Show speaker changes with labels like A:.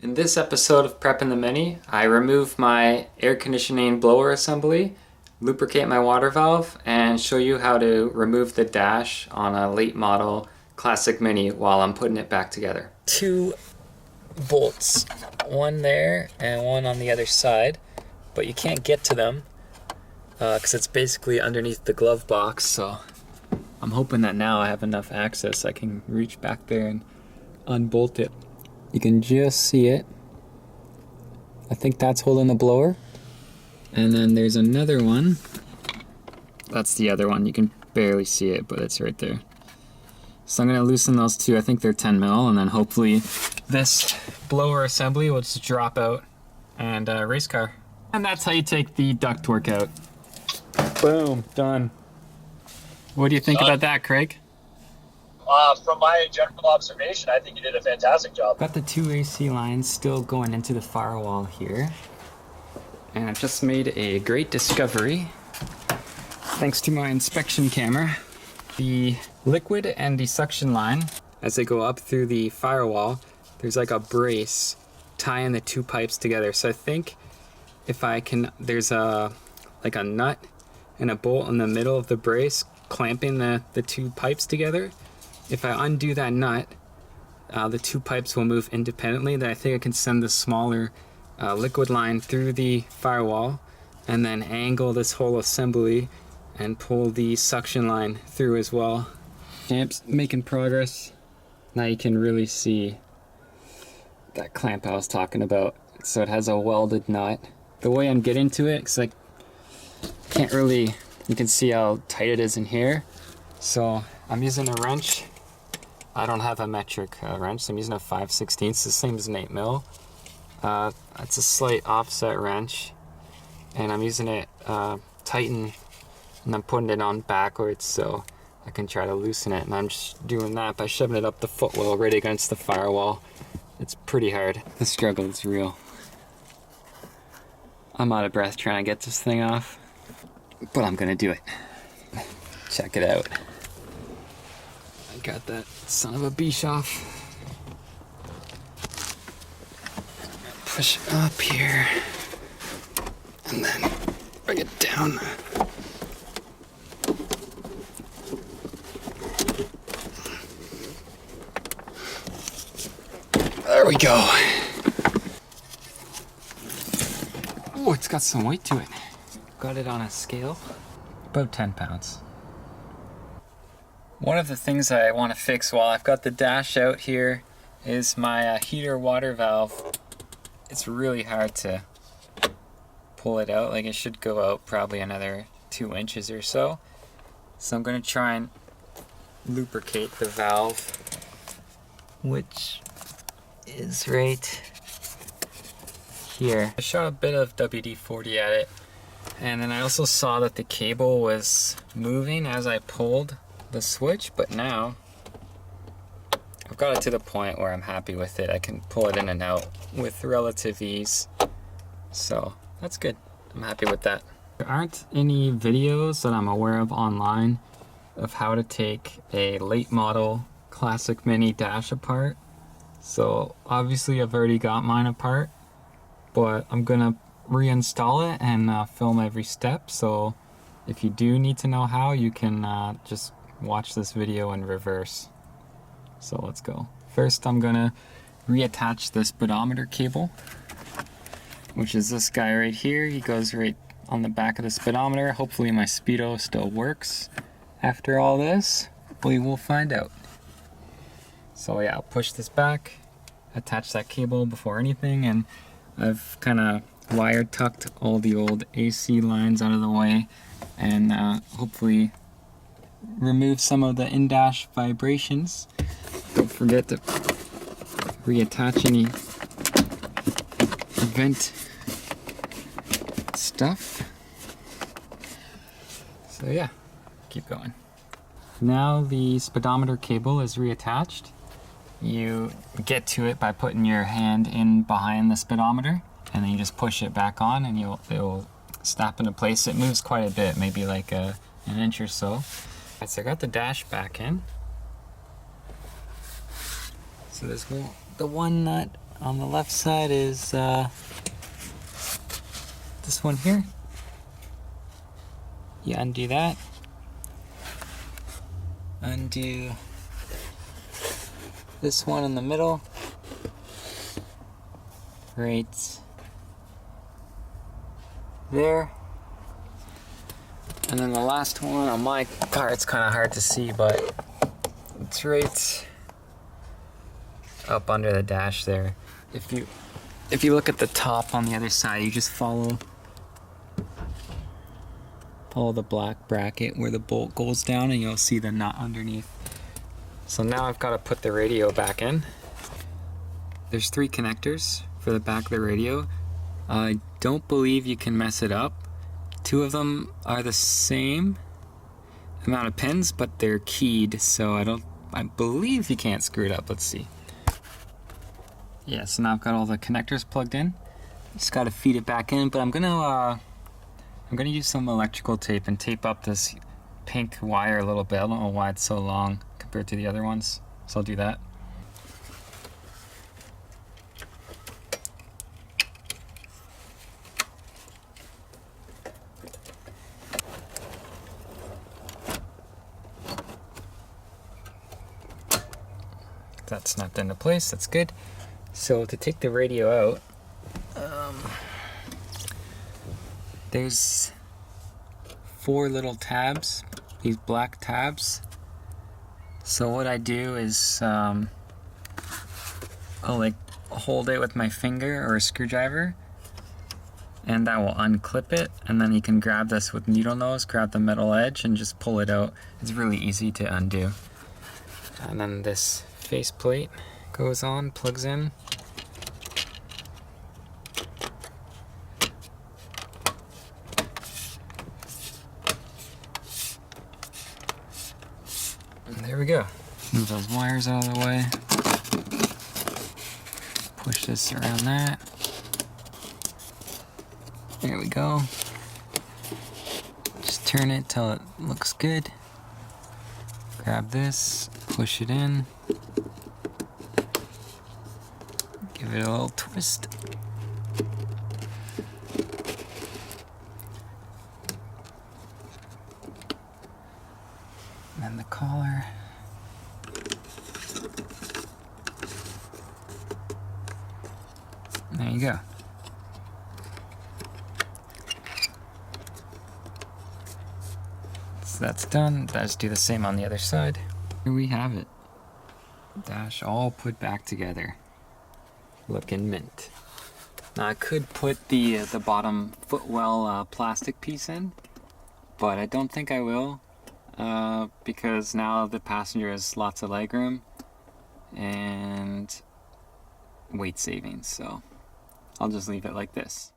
A: In this episode of Prepping the Mini, I remove my air conditioning blower assembly, lubricate my water valve, and show you how to remove the dash on a late model classic Mini while I'm putting it back together. 2 bolts, one there and one on the other side, but you can't get to them because it's basically underneath the glove box, so I'm hoping that now I have enough access I can reach back there and unbolt it. You can just see it. I think that's holding the blower. And then there's another one. That's the other one. You can barely see it, but it's right there. So I'm gonna loosen those two. I think they're 10 mil, and then hopefully this blower assembly will just drop out and race car. And that's how you take the ductwork out. Boom, done. What do you think about that, Craig?
B: From my general observation, I think you did a fantastic job.
A: Got the 2 AC lines still going into the firewall here. And I've just made a great discovery, thanks to my inspection camera. The liquid and the suction line, as they go up through the firewall, there's like a brace tying the 2 pipes together. So I think if I can, there's like a nut and a bolt in the middle of the brace clamping the 2 pipes together. If I undo that nut, the 2 pipes will move independently. Then I think I can send the smaller liquid line through the firewall and then angle this whole assembly and pull the suction line through as well. Clamp's making progress. Now you can really see that clamp I was talking about. So it has a welded nut. The way I'm getting to it, because I can't really, you can see how tight it is in here. So I'm using a wrench. I don't have a metric wrench, so I'm using a 5/16, the same as an 8 mil. It's a slight offset wrench, and I'm using it tighten, and I'm putting it on backwards so I can try to loosen it. And I'm just doing that by shoving it up the footwell right against the firewall. It's pretty hard. The struggle is real. I'm out of breath trying to get this thing off, but I'm gonna do it. Check it out. Got that son of a beach off. Push it up here and then bring it down. There we go. Oh, it's got some weight to it. Got it on a scale, about 10 pounds. One of the things I want to fix while I've got the dash out here is my heater water valve. It's really hard to pull it out. Like, it should go out probably another 2 inches or so. So I'm going to try and lubricate the valve, which is right here. I shot a bit of WD-40 at it, and then I also saw that the cable was moving as I pulled the switch, but now I've got it to the point where I'm happy with it. I can pull it in and out with relative ease, so that's good. I'm happy with that. There aren't any videos that I'm aware of online of how to take a late model classic Mini dash apart, so obviously I've already got mine apart, but I'm gonna reinstall it and film every step. So if you do need to know how, you can just watch this video in reverse. So let's go. First, I'm gonna reattach the speedometer cable, which is this guy right here. He goes right on the back of the speedometer. Hopefully my speedo still works after all this. We will find out. So yeah, I'll push this back, attach that cable before anything, and I've kind of wire tucked all the old AC lines out of the way, and hopefully remove some of the in-dash vibrations. Don't forget to reattach any vent stuff. So yeah, keep going. Now the speedometer cable is reattached. You get to it by putting your hand in behind the speedometer, and then you just push it back on, and it'll snap into place. It moves quite a bit, maybe like an inch or so. Right, so I got the dash back in. So there's the one nut On the left side is this one here. You undo that. Undo this one in the middle. Right there. And then the last one on my car, it's kind of hard to see, but it's right up under the dash there. If you look at the top on the other side, you just follow the black bracket where the bolt goes down and you'll see the nut underneath. So now I've got to put the radio back in. There's 3 connectors for the back of the radio. I don't believe you can mess it up. 2 of them are the same amount of pins, but they're keyed, so I believe you can't screw it up. Let's see. Yeah, so now I've got all the connectors plugged in. Just got to feed it back in, but I'm gonna use some electrical tape and tape up this pink wire a little bit. I don't know why it's so long compared to the other ones, so I'll do that. That snapped into place, that's good. So to take the radio out, there's 4 little tabs, these black tabs. So what I do is I'll like hold it with my finger or a screwdriver, and that will unclip it, and then you can grab this with needle nose, grab the metal edge and just pull it out. It's really easy to undo. And then this faceplate goes on, plugs in. And there we go. Move those wires out of the way. Push this around that. There we go. Just turn it till it looks good. Grab this, push it in. Give it a little twist. And then the collar. There you go. So that's done. Let's do the same on the other side. Here we have it. Dash all put back together. Looking mint. Now I could put the bottom footwell plastic piece in, but I don't think I will because now the passenger has lots of legroom and weight savings, so I'll just leave it like this.